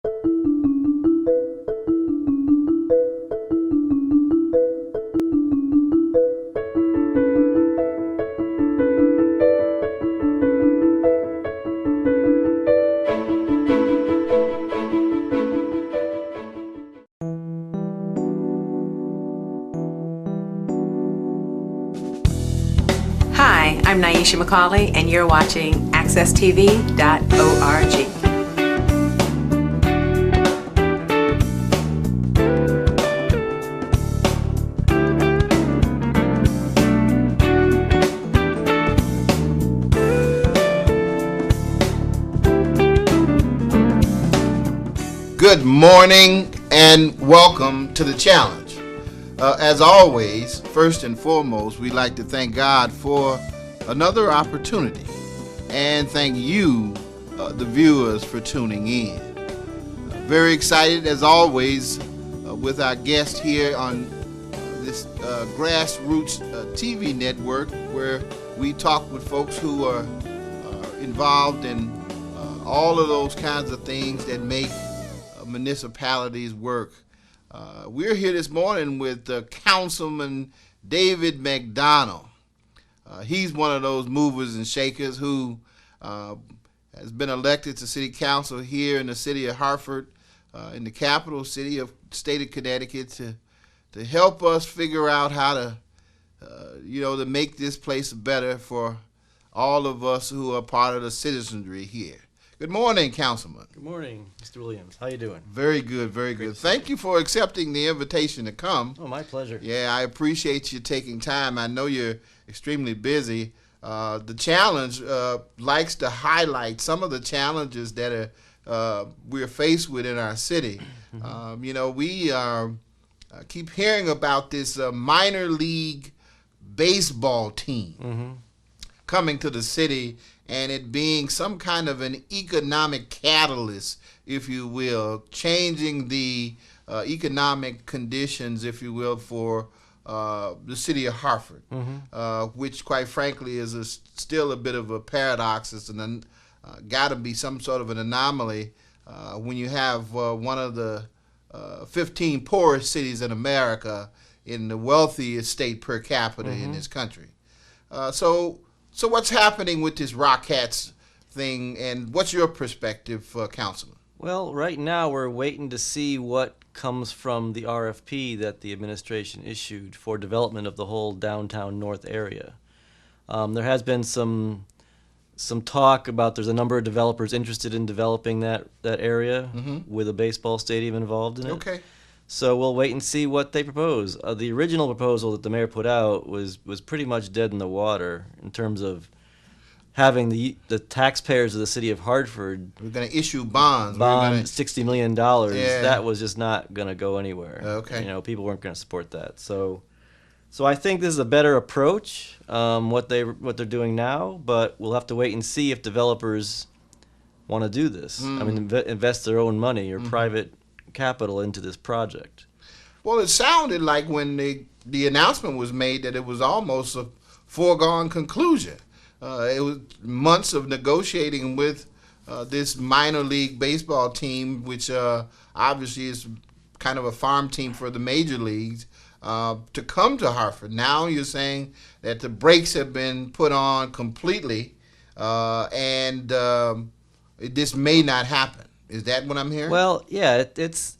Hi, I'm Nyesha McCauley, and you're watching AccessTV.org. Good morning and welcome to the challenge. As always, first and foremost, we'd like to thank God for another opportunity and thank you, the viewers, for tuning in. Very excited, as always, with our guest here on this grassroots TV network where we talk with folks who are involved in all of those kinds of things that make municipalities work. We're here this morning with Councilman David MacDonald. He's one of those movers and shakers who has been elected to city council here in the city of Hartford, in the capital city of state of Connecticut, to help us figure out how to, to make this place better for all of us who are part of the citizenry here. Good morning, Councilman. Good morning, Mr. Williams. How you doing? Very good, very good. Thank you for accepting the invitation to come. Oh, my pleasure. Yeah, I appreciate you taking time. I know you're extremely busy. The challenge likes to highlight some of the challenges that we're faced with in our city. We keep hearing about this minor league baseball team coming to the city, and it being some kind of an economic catalyst, if you will, changing the economic conditions, if you will, for the city of Hartford, which, quite frankly, is still a bit of a paradox. It's got to be some sort of an anomaly when you have one of the 15 poorest cities in America in the wealthiest state per capita in this country. So what's happening with this Rockets thing, and what's your perspective, Councilman? Well, right now we're waiting to see what comes from the RFP that the administration issued for development of the whole downtown north area. There has been some talk about there's a number of developers interested in developing that area with a baseball stadium involved in it. Okay. So we'll wait and see what they propose. The original proposal that the mayor put out was pretty much dead in the water in terms of having the taxpayers of the city of Hartford. We're going to issue bonds. $60 million. Yeah. That was just not going to go anywhere. Okay. People weren't going to support that. So I think this is a better approach, what they're doing now. But we'll have to wait and see if developers want to do this. I mean, invest their own money or private capital into this project. Well, it sounded like when the announcement was made that it was almost a foregone conclusion. It was months of negotiating with this minor league baseball team, which obviously is kind of a farm team for the major leagues, to come to Hartford. Now you're saying that the brakes have been put on completely, and this may not happen. Is that what I'm hearing? Well, yeah, it's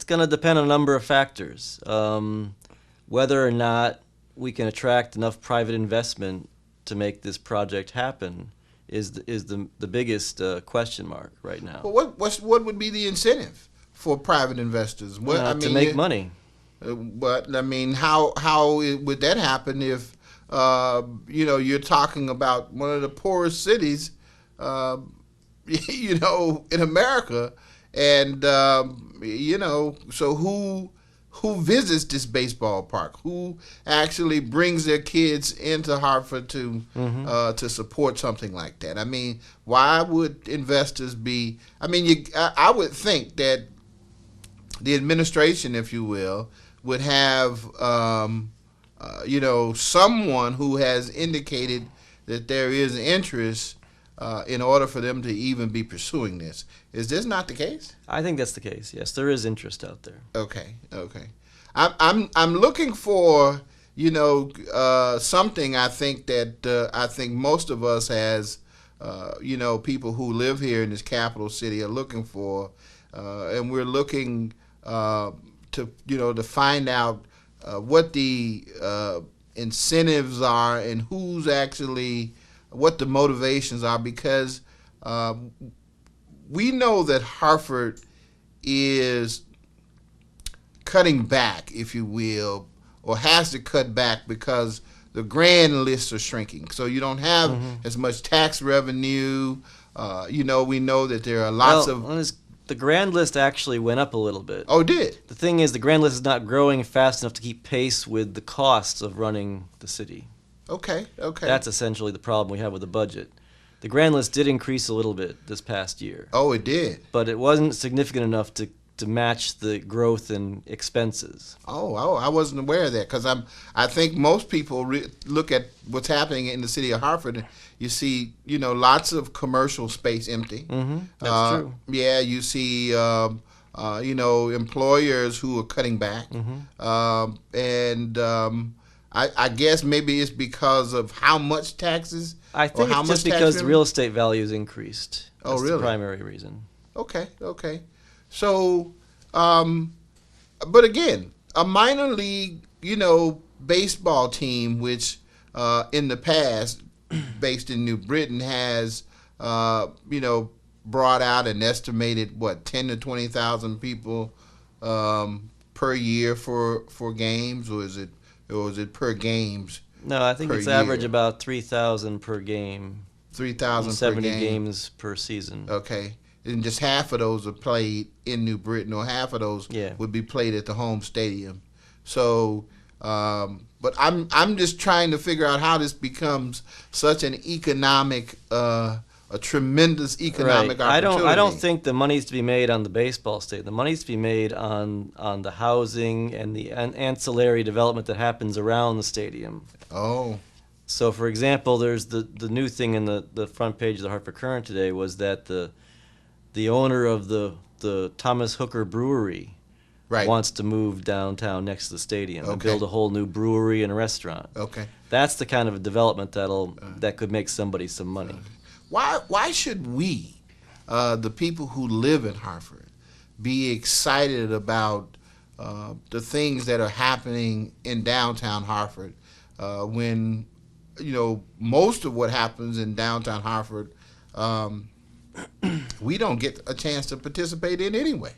going to depend on a number of factors. Whether or not we can attract enough private investment to make this project happen is the biggest question mark right now. Well, what would be the incentive for private investors? To make money. But I mean, how would that happen if you're talking about one of the poorest cities? In America, and so who visits this baseball park? Who actually brings their kids into Hartford to support something like that? I mean, why would investors be? I mean, I would think that the administration, if you will, would have someone who has indicated that there is interest in order for them to even be pursuing this. Is this not the case? I think that's the case. Yes, there is interest out there. Okay. I'm looking for something. I think that I think most of us as people who live here in this capital city are looking for, and we're looking to find out what the incentives are and who's actually what the motivations are, because we know that Hartford is cutting back, if you will, or has to cut back because the grand lists are shrinking. So you don't have as much tax revenue. We know that there are lots of... The grand list actually went up a little bit. Oh, it did? The thing is, the grand list is not growing fast enough to keep pace with the costs of running the city. Okay. That's essentially the problem we have with the budget. The grand list did increase a little bit this past year. Oh, it did? But it wasn't significant enough to match the growth in expenses. Oh, I wasn't aware of that, because I think most people look at what's happening in the city of Hartford, and you see, lots of commercial space empty. That's true. Yeah, you see, employers who are cutting back, I guess maybe it's because of how much taxes. I think it's just because real estate values increased. Oh, That's really? the primary reason. Okay. So, but again, a minor league, baseball team, which in the past, based in New Britain, has, brought out an estimated 10 to 20,000 people per year for games, or is it per games? No, I think it's average about 3,000 per game. 3,000 per 70 game. games per season. Okay. And just half of those are played in New Britain, or half of those would be played at the home stadium. So, but I'm just trying to figure out how this becomes such an economic, a tremendous economic opportunity. I don't think the money's to be made on the baseball stadium. The money's to be made on the housing and the ancillary development that happens around the stadium. Oh. So, for example, there's the new thing in the front page of the Hartford Courant today was that the owner of the Thomas Hooker Brewery wants to move downtown next to the stadium and build a whole new brewery and a restaurant. Okay. That's the kind of a development that could make somebody some money. Why should we, the people who live in Hartford, be excited about the things that are happening in downtown Hartford when most of what happens in downtown Hartford we don't get a chance to participate in anyway?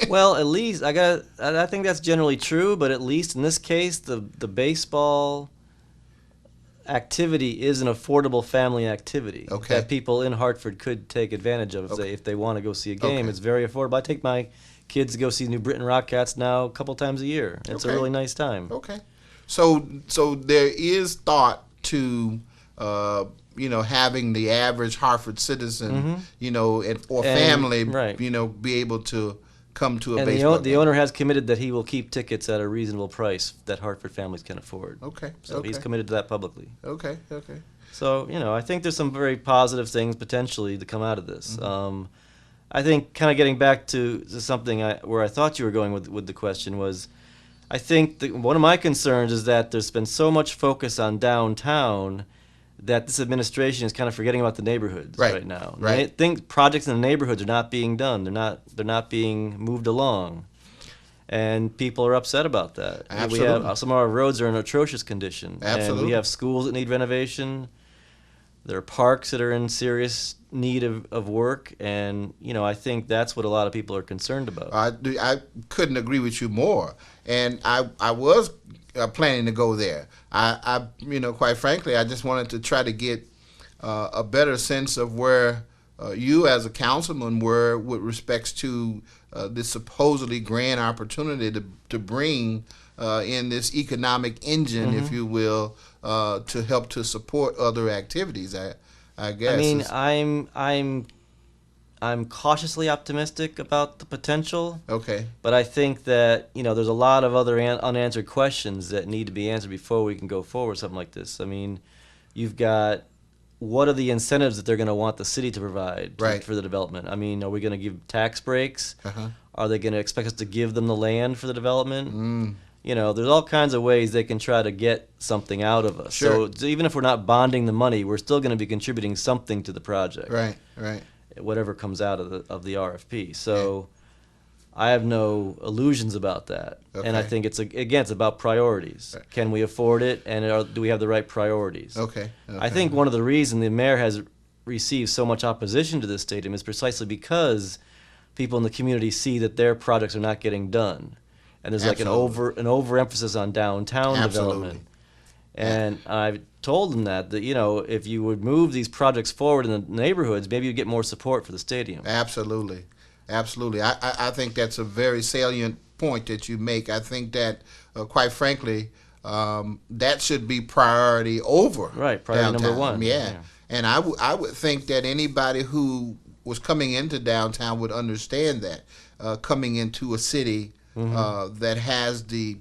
Well, at least I think that's generally true, but at least in this case, the baseball activity is an affordable family activity that people in Hartford could take advantage of if they want to go see a game. It's very affordable. I take my kids to go see New Britain Rockcats now a couple times a year. It's a really nice time. Okay. So there is thought to having the average Hartford citizen, or family, be able to come to a baseball game. The owner has committed that he will keep tickets at a reasonable price that Hartford families can afford. Okay. So he's committed to that publicly. Okay. So, I think there's some very positive things potentially to come out of this. I think kind of getting back to something where I thought you were going with the question was, I think one of my concerns is that there's been so much focus on downtown that this administration is kind of forgetting about the neighborhoods right now. Right. I think projects in the neighborhoods are not being done. They're not being moved along, and people are upset about that. Absolutely. We have some of our roads are in atrocious condition. Absolutely. And we have schools that need renovation. There are parks that are in serious need of work, and I think that's what a lot of people are concerned about. I couldn't agree with you more, and I was planning to go there. I quite frankly, I just wanted to try to get a better sense of where you as a councilman were with respects to this supposedly grand opportunity to bring in this economic engine, if you will, to help to support other activities. I guess. I mean, I'm cautiously optimistic about the potential. Okay. But I think that there's a lot of other unanswered questions that need to be answered before we can go forward with something like this. I mean, you've got what are the incentives that they're going to want the city to provide Right. for the development? I mean, are we going to give tax breaks? Uh-huh. Are they going to expect us to give them the land for the development? You know, there's all kinds of ways they can try to get something out of us. Sure. So even if we're not bonding the money, we're still going to be contributing something to the project. Right, right. Whatever comes out of the RFP. So I have no illusions about that. And I Okay. think it's about priorities. Right. Can we afford it, and do we have the right priorities? Okay. I think one of the reasons the mayor has received so much opposition to this stadium is precisely because people in the community see that their projects are not getting done, and there's like an overemphasis on downtown Absolutely. development. And I've told them that you know, if you would move these projects forward in the neighborhoods, maybe you'd get more support for the stadium. Absolutely. Absolutely. I think that's a very salient point that you make. I think that, quite frankly, that should be priority over Right, priority downtown. number one. Yeah. Yeah. And I would think that anybody who was coming into downtown would understand that, coming into a city that has the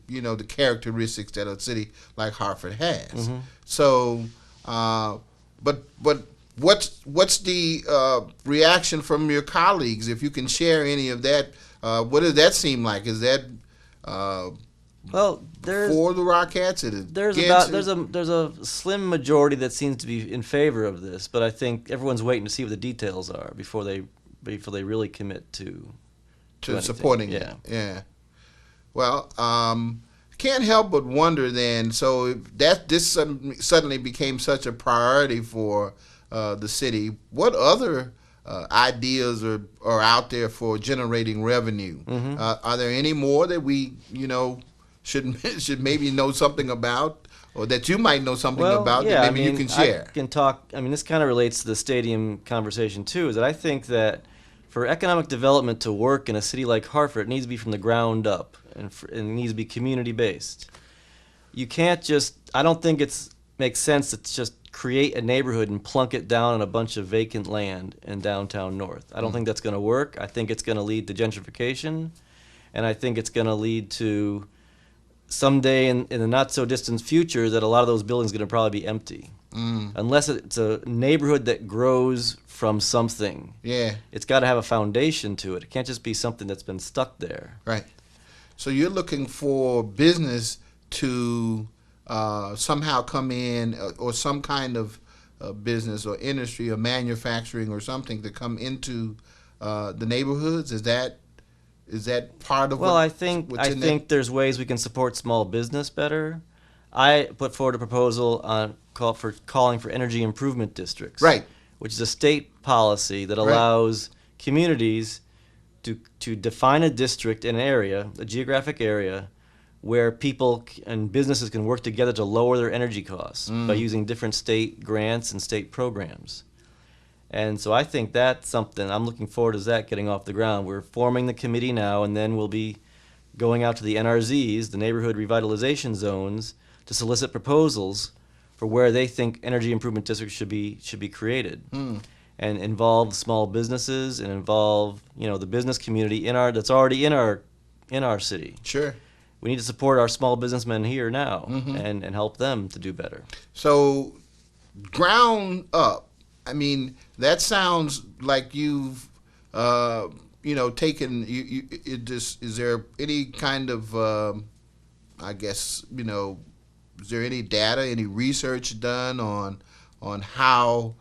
characteristics that a city like Hartford has. So, but what's the reaction from your colleagues? If you can share any of that, what does that seem like? Is that Well, there's for the Rockettes? Is it there's against about it? there's a slim majority that seems to be in favor of this, but I think everyone's waiting to see what the details are before they really commit to anything. Supporting Yeah. it. Yeah. Well, can't help but wonder then. So if this suddenly became such a priority for the city, what other ideas are out there for generating revenue? Are there any more that we should maybe know something about, or that you might know something about that maybe you can share? I can talk. I mean, this kind of relates to the stadium conversation too. Is that I think that for economic development to work in a city like Hartford, it needs to be from the ground up, and it needs to be community based. You can't just. I don't think it makes sense to just create a neighborhood and plunk it down on a bunch of vacant land in downtown North. I don't think that's going to work. I think it's going to lead to gentrification, and I think it's going to lead to someday in the not so distant future that a lot of those buildings are going to probably be empty. Unless it's a neighborhood that grows from something. Yeah. It's got to have a foundation to it. It can't just be something that's been stuck there. Right. So you're looking for business to somehow come in, or some kind of business or industry or manufacturing or something to come into the neighborhoods? Is that part of Well, what, I think there's ways we can support small business better. I put forward a proposal calling for energy improvement districts. Right. Which is a state policy that allows communities to define a district, an area, a geographic area, where people and businesses can work together to lower their energy costs by using different state grants and state programs. And so I think that's something I'm looking forward to that getting off the ground. We're forming the committee now, and then we'll be going out to the NRZs, the neighborhood revitalization zones, to solicit proposals for where they think energy improvement districts should be created, and involve small businesses and involve the business community that's already in our city. Sure. We need to support our small businessmen here now and help them to do better. So, ground up. I mean, that sounds like you've taken. Is there any kind of is there any data, any research done on how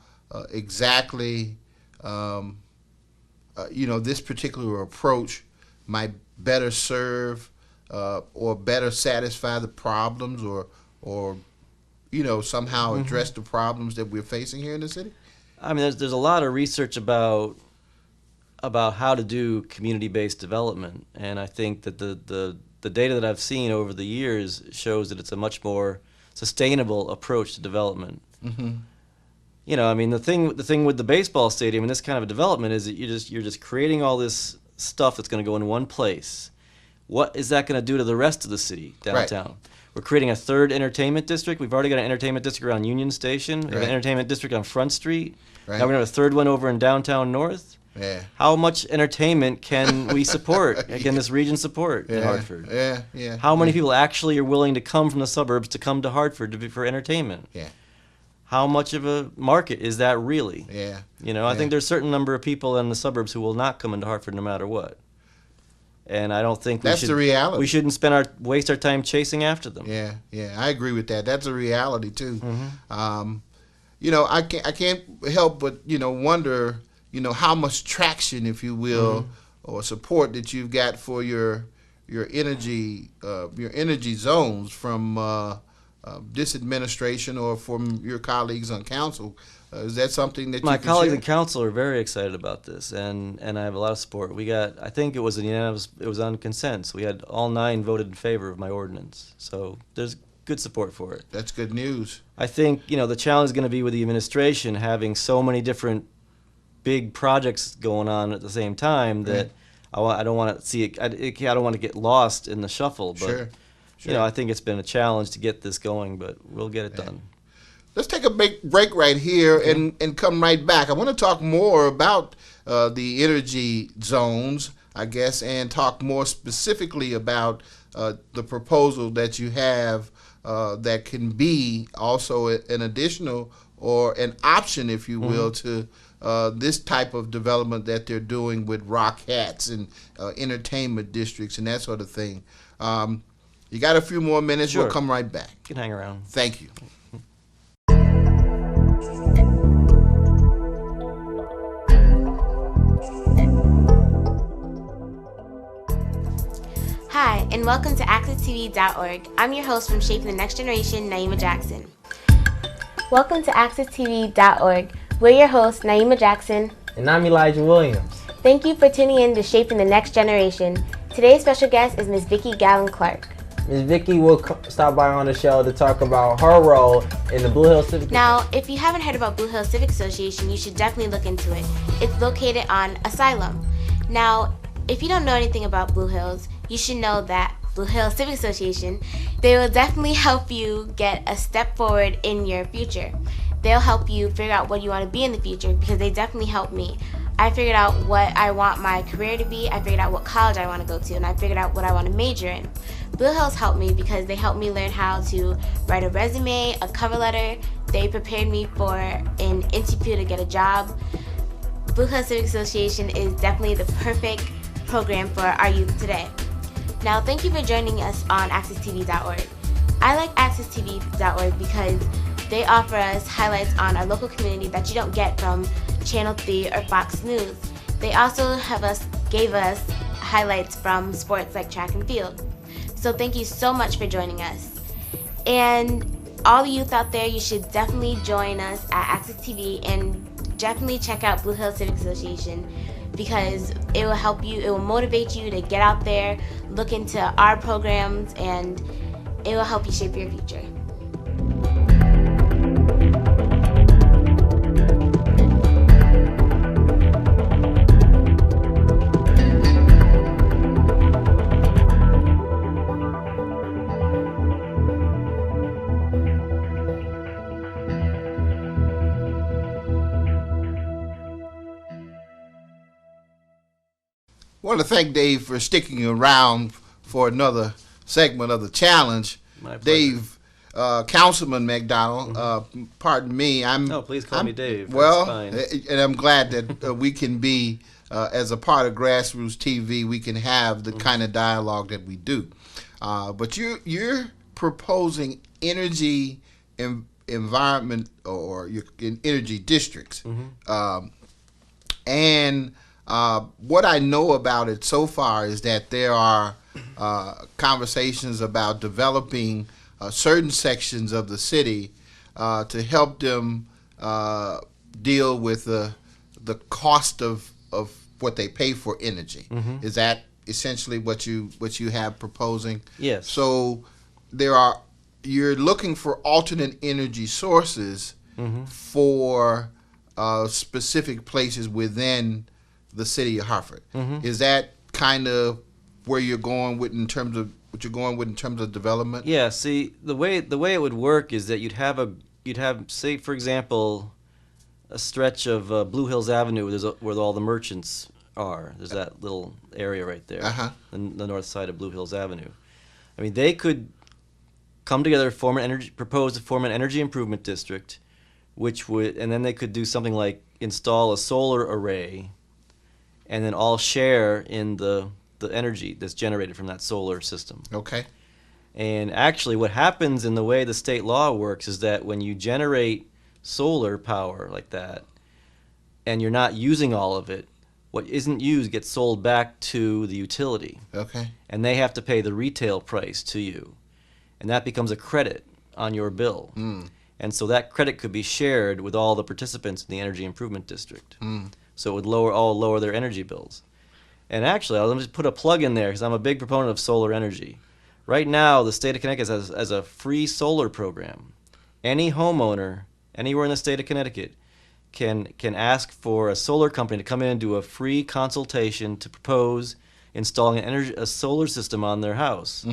exactly this particular approach might better serve or better satisfy the problems, or somehow address the problems that we're facing here in the city? I mean, there's a lot of research about how to do community-based development, and I think that the data that I've seen over the years shows that it's a much more sustainable approach to development. I mean, the thing with the baseball stadium and this kind of a development is that you're just creating all this stuff that's going to go in one place. What is that going to do to the rest of the city downtown? Right. We're creating a third entertainment district. We've already got an entertainment district around Union Station. We have an entertainment district on Front Street. Right. Now we're going to have a third one over in downtown North. Yeah. How much entertainment can we support? Can this region support in Hartford? Yeah. How many people actually are willing to come from the suburbs to come to Hartford for entertainment? Yeah. how much of a market is that really? Yeah. I think there's a certain number of people in the suburbs who will not come into Hartford no matter what. And I don't think That's the reality. We shouldn't waste our time chasing after them. Yeah, I agree with that. That's a reality too. Mm-hmm. I can't help but wonder how much traction, if you will, or support that you've got for your energy zones from this administration or from your colleagues on council. Is that something that my you can colleagues share? in council are very excited about this, and I have a lot of support. I think it was it was on consent. So we had all 9 voted in favor of my ordinance. So there's good support for it. That's good news. I think the challenge is going to be with the administration having so many different big projects going on at the same time that I don't want to see it. I don't want to get lost in the shuffle. But Sure. I think it's been a challenge to get this going, but we'll get it done. Let's take a break right here and come right back. I want to talk more about the energy zones, I guess, and talk more specifically about the proposal that you have that can be also an additional or an option, if you will, to this type of development that they're doing with rock hats and entertainment districts and that sort of thing. You got a few more minutes. Sure. We'll come right back. You can hang around. Thank you. Hi, and welcome to AccessTV.org. I'm your host from Shaping the Next Generation, Naima Jackson. Welcome to AccessTV.org. We're your hosts, Naima Jackson. And I'm Elijah Williams. Thank you for tuning in to Shaping the Next Generation. Today's special guest is Ms. Vicki Gallon Clark. Ms. Vicki will stop by on the show to talk about her role in the Blue Hills Civic. Now, if you haven't heard about Blue Hills Civic Association, you should definitely look into it. It's located on Asylum. Now, if you don't know anything about Blue Hills, you should know that Blue Hills Civic Association, they will definitely help you get a step forward in your future. They'll help you figure out what you want to be in the future, because they definitely helped me. I figured out what I want my career to be, I figured out what college I want to go to, and I figured out what I want to major in. Blue Hills helped me because they helped me learn how to write a resume, a cover letter. They prepared me for an interview to get a job. Blue Hills Civic Association is definitely the perfect program for our youth today. Now, thank you for joining us on AccessTV.org. I like AccessTV.org because they offer us highlights on our local community that you don't get from Channel 3 or Fox News. They also gave us highlights from sports like track and field. So thank you so much for joining us. And all the youth out there, you should definitely join us at Access TV and definitely check out Blue Hills Civic Association, because it will help you, it will motivate you to get out there, look into our programs, and it will help you shape your future. I want to thank Dave for sticking around for another segment of the challenge. My pleasure. Dave, Councilman MacDonald, pardon me. No, please call me Dave. Well, That's fine. and I'm glad that we can be, as a part of Grassroots TV, we can have the kind of dialogue that we do. But you're proposing energy environment or in energy districts. And what I know about it so far is that there are conversations about developing certain sections of the city to help them deal with the cost of what they pay for energy. Is that essentially what you have proposing? Yes. So you're looking for alternate energy sources for specific places within the city of Hartford. Is that kind of where you're going with in terms of what you're going with in terms of development? Yeah. See, the way it would work is that you'd have say, for example, a stretch of Blue Hills Avenue where all the merchants are. There's that little area right there, the north side of Blue Hills Avenue. I mean, they could come together, propose to form an energy improvement district, and then they could do something like install a solar array and then all share in the energy that's generated from that solar system. Okay. And actually what happens in the way the state law works is that when you generate solar power like that and you're not using all of it, what isn't used gets sold back to the utility. Okay. And they have to pay the retail price to you. And that becomes a credit on your bill. And so that credit could be shared with all the participants in the energy improvement district. So it would lower their energy bills. And actually, I'll just put a plug in there because I'm a big proponent of solar energy. Right now, the state of Connecticut has a free solar program. Any homeowner anywhere in the state of Connecticut can ask for a solar company to come in and do a free consultation to propose installing a solar system on their house.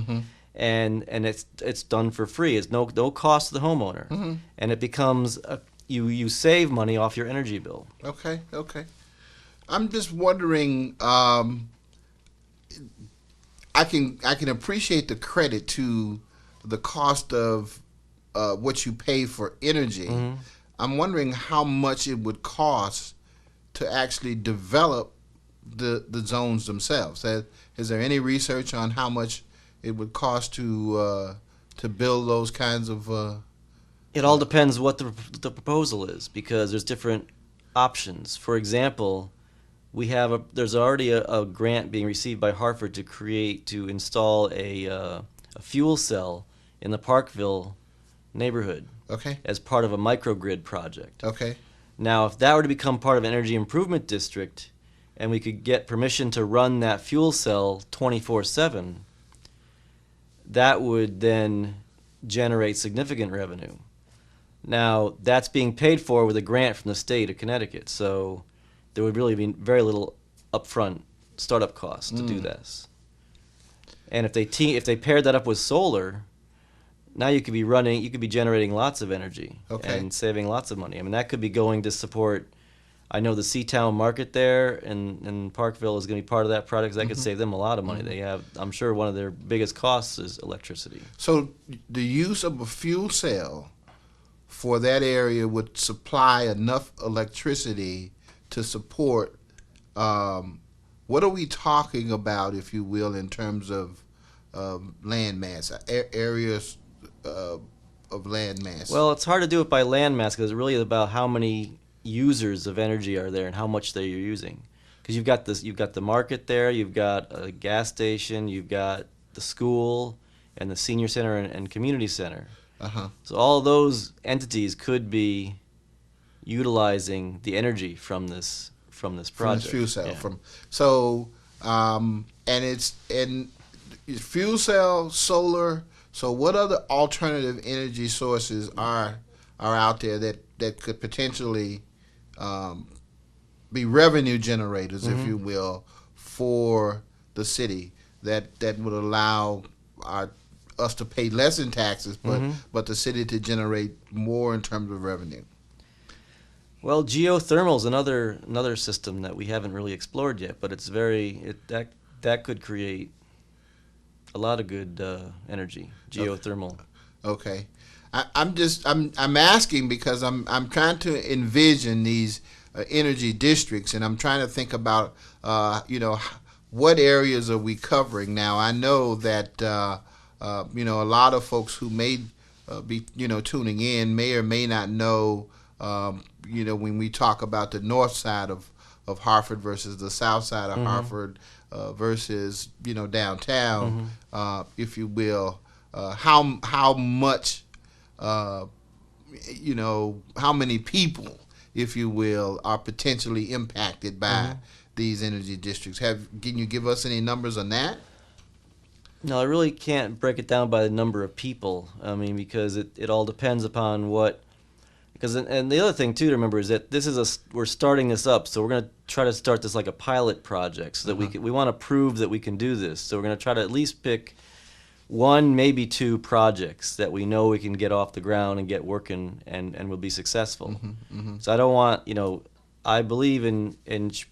And it's done for free. It's no cost to the homeowner. And it becomes you save money off your energy bill. Okay. I'm just wondering. I can appreciate the credit to the cost of what you pay for energy. I'm wondering how much it would cost to actually develop the zones themselves. Is there any research on how much it would cost to build those kinds of? It all depends what the proposal is, because there's different options. For example, there's already a grant being received by Hartford to install a fuel cell in the Parkville neighborhood. Okay. As part of a microgrid project. Okay. Now, if that were to become part of an energy improvement district, and we could get permission to run that fuel cell 24/7, that would then generate significant revenue. Now, that's being paid for with a grant from the state of Connecticut, so there would really be very little upfront startup costs to do this. And if they paired that up with solar, now you could be generating lots of energy and saving lots of money. I mean, that could be going to support, I know the Seatown Market there in Parkville is going to be part of that project. That could save them a lot of money. I'm sure one of their biggest costs is electricity. So the use of a fuel cell for that area would supply enough electricity to support, what are we talking about, if you will, in terms of land mass, areas of land mass? Well, it's hard to do it by land mass because it's really about how many users of energy are there and how much they're using. Because you've got the market there, you've got a gas station, you've got the school and the senior center and community center. So all of those entities could be utilizing the energy from this project. From this fuel cell. Yeah. And it's fuel cell, solar. So what other alternative energy sources are out there that could potentially be revenue generators, if you will, for the city that would allow us to pay less in taxes, but the city to generate more in terms of revenue? Well, geothermal is another system that we haven't really explored yet, but it's that could create a lot of good energy. Geothermal. Okay, I'm asking because I'm trying to envision these energy districts, and I'm trying to think about what areas are we covering now. I know that a lot of folks who may be tuning in may or may not know. When we talk about the north side of Hartford versus the south side of Hartford versus downtown, if you will, how much how many people, if you will, are potentially impacted by these energy districts? Can you give us any numbers on that? No, I really can't break it down by the number of people. I mean, because it all depends upon what. And the other thing too to remember is that we're starting this up, so we're going to try to start this like a pilot project, so that we want to prove that we can do this. So we're going to try to at least pick one, maybe two projects that we know we can get off the ground and get working and will be successful. So I don't want, I believe in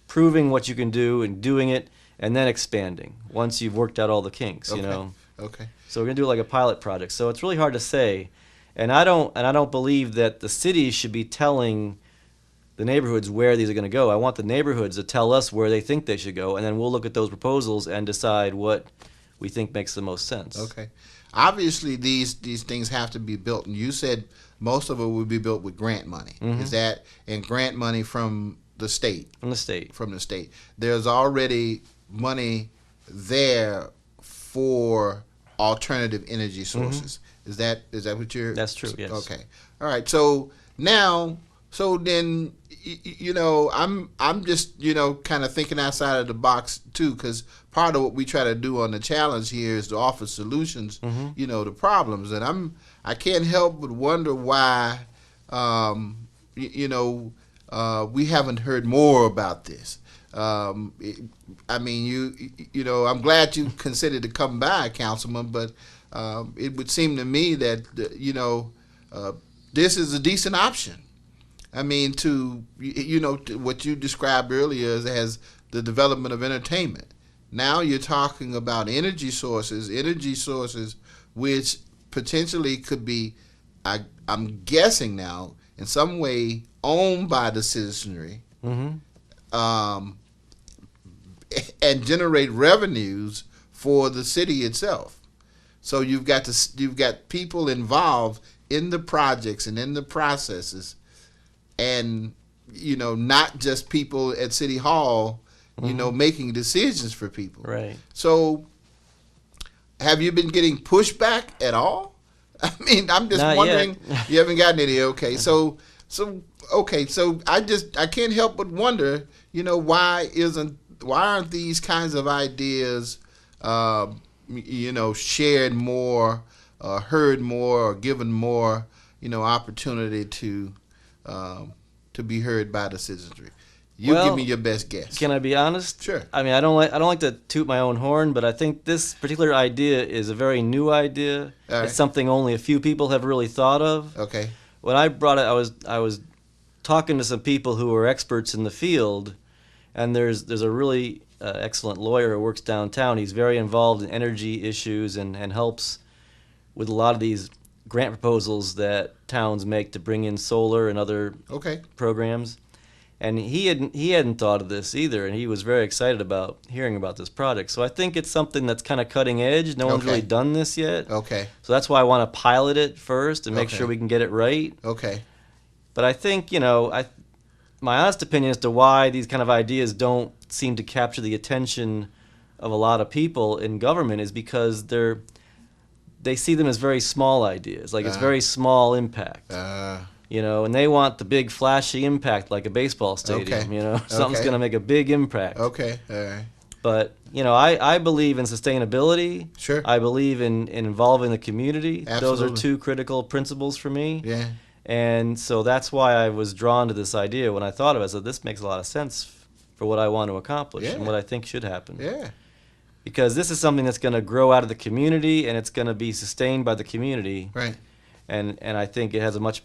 proving what you can do and doing it and then expanding once you've worked out all the kinks. Okay. Okay. So we're going to do it like a pilot project. So it's really hard to say. And I don't believe that the city should be telling the neighborhoods where these are going to go. I want the neighborhoods to tell us where they think they should go, and then we'll look at those proposals and decide what we think makes the most sense. Okay. Obviously, these things have to be built, and you said most of it will be built with grant money. Mhm. Is that and grant money from the state? From the state. From the state. There's already money there for alternative energy sources. Is that what you're? That's true. Yes. Okay. All right. So then I'm just kind of thinking outside of the box too, because part of what we try to do on the challenge here is to offer solutions, to problems, and I can't help but wonder why we haven't heard more about this. I mean, I'm glad you considered to come by, Councilman, but it would seem to me that this is a decent option. I mean, to what you described earlier as the development of entertainment. Now you're talking about energy sources which potentially could be, I'm guessing now, in some way owned by the citizenry, and generate revenues for the city itself. So you've got people involved in the projects and in the processes, and not just people at City Hall, making decisions for people. Right. So have you been getting pushback at all? I mean, I'm just Not wondering. yet. You haven't gotten any. Okay. So I can't help but wonder, why aren't these kinds of ideas shared more, heard more, or given more, opportunity to be heard by the citizenry? You give me your best guess. Can I be honest? Sure. I mean, I don't like to toot my own horn, but I think this particular idea is a very new idea. All right. It's something only a few people have really thought of. Okay. When I brought it, I was talking to some people who are experts in the field, and there's a really excellent lawyer who works downtown. He's very involved in energy issues and helps with a lot of these grant proposals that towns make to bring in solar and other programs. And he hadn't thought of this either, and he was very excited about hearing about this project. So I think it's something that's kind of cutting edge. No one's really done this yet. Okay. So that's why I want to pilot it first and make Okay. sure we can get it right. Okay. But I think, my honest opinion as to why these kind of ideas don't seem to capture the attention of a lot of people in government is because they see them as very small ideas. Like it's very small impact. And they want the big flashy impact like a baseball stadium. Something's going to make a big impact. Okay. All right. But, I believe in sustainability. Sure. I believe in involving the community. Absolutely. Those are two critical principles for me. Yeah. And so that's why I was drawn to this idea when I thought of it. I said, this makes a lot of sense for what I want to accomplish and what I think should happen. Yeah. Because this is something that's going to grow out of the community and it's going to be sustained by the community. Right. And I think it has a much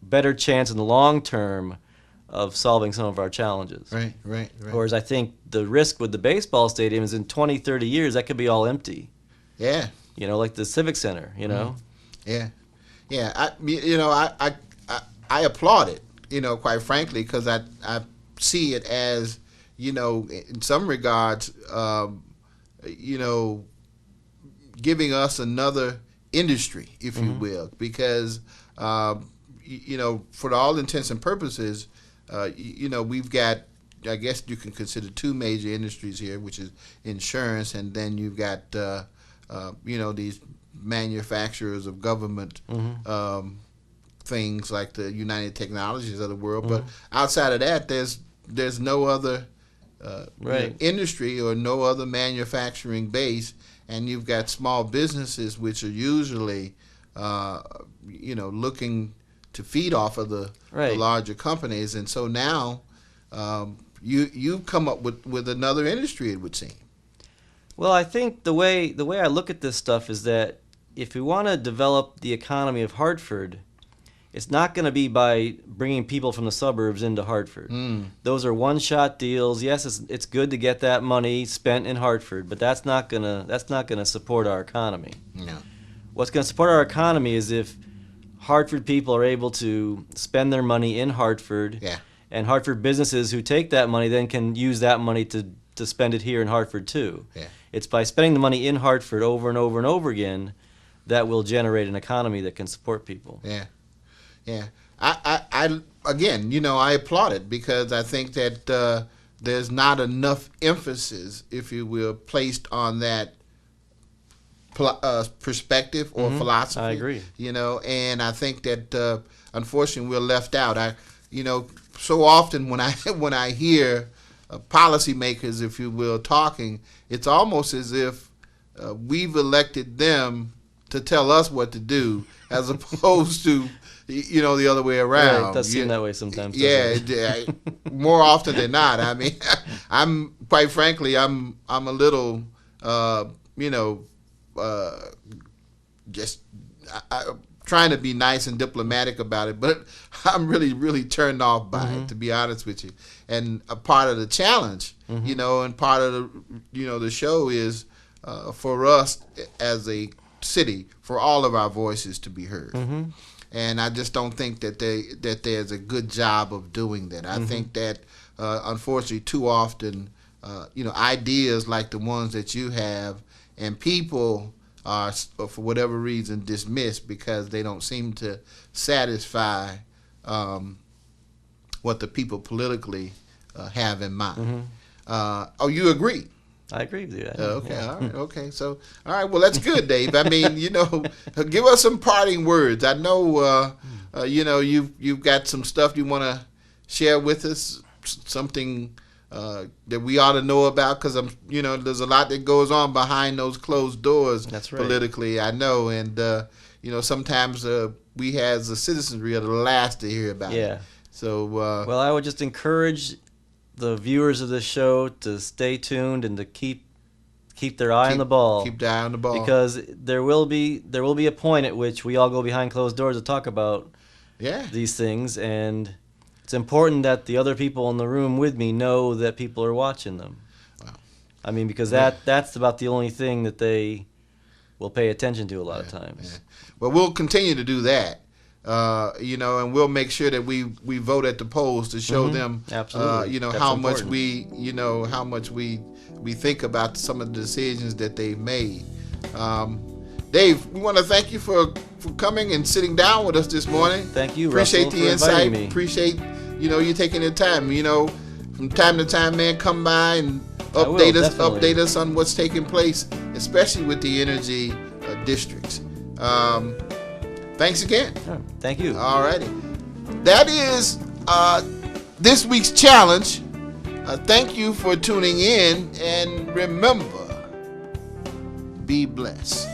better chance in the long term of solving some of our challenges. Right. Whereas I think the risk with the baseball stadium is in 20, 30 years, that could be all empty. Yeah. Like the Civic Center, Yeah. Yeah. I applaud it, quite frankly, because I see it as, in some regards, giving us another industry, if you will, because, for all intents and purposes, we've got, I guess you can consider two major industries here, which is insurance, and then you've got, these manufacturers of government things like the United Technologies of the world. But outside of that, there's no other industry or no other manufacturing base, and you've got small businesses which are usually looking to feed off of the larger companies. And so now you've come up with another industry, it would seem. Well, I think the way I look at this stuff is that if we want to develop the economy of Hartford, it's not going to be by bringing people from the suburbs into Hartford. Those are one-shot deals. Yes, it's good to get that money spent in Hartford, but that's not gonna support our economy. No. What's going to support our economy is if Hartford people are able to spend their money in Hartford. Yeah. And Hartford businesses who take that money then can use that money to spend it here in Hartford too. Yeah. It's by spending the money in Hartford over and over and over again that will generate an economy that can support people. Yeah. Yeah. I again, I applaud it because I think that there's not enough emphasis, if you will, placed on that perspective or philosophy. I agree. And I think that unfortunately we're left out. So often when I hear policymakers, if you will, talking, it's almost as if we've elected them to tell us what to do, as opposed to the other way around. Right, it does seem that way sometimes. Yeah, more often than not. I mean, I'm quite frankly, I'm a little, just trying to be nice and diplomatic about it, but I'm really, really turned off by it, to be honest with you. And a part of the challenge, and part of the show is for us as a city, for all of our voices to be heard. And I just don't think that there's a good job of doing that. I think that unfortunately too often, ideas like the ones that you have, and people are, for whatever reason, dismissed because they don't seem to satisfy what the people politically have in mind. You agree? I agree with you. Okay, all right, okay. So, all right, well, that's good, Dave. I mean, give us some parting words. I know, you've got some stuff you want to share with us, something that we ought to know about, because there's a lot that goes on behind those closed doors. That's right. Politically, I know, and sometimes we as the citizenry are the last to hear about it. So, well, I would just encourage the viewers of this show to stay tuned and to keep their eye on the ball. Keep the eye on the ball, because there will be a point at which we all go behind closed doors to talk about these things, and it's important that the other people in the room with me know that people are watching them. Wow. I mean, because that's about the only thing that they will pay attention to a lot of times. Yeah. Well, we'll continue to do that. And we'll make sure that we vote at the polls to show them, Absolutely. how much we think about some of the decisions that they've made. Dave, we want to thank you for coming and sitting down with us this morning. Thank you, Appreciate Russell, the for insight. inviting me. Appreciate you taking the time. From time to time, man, come by and update us on what's taking place, especially with the energy districts. Thanks again. Thank you. All righty. That is this week's challenge. Thank you for tuning in, and remember, be blessed.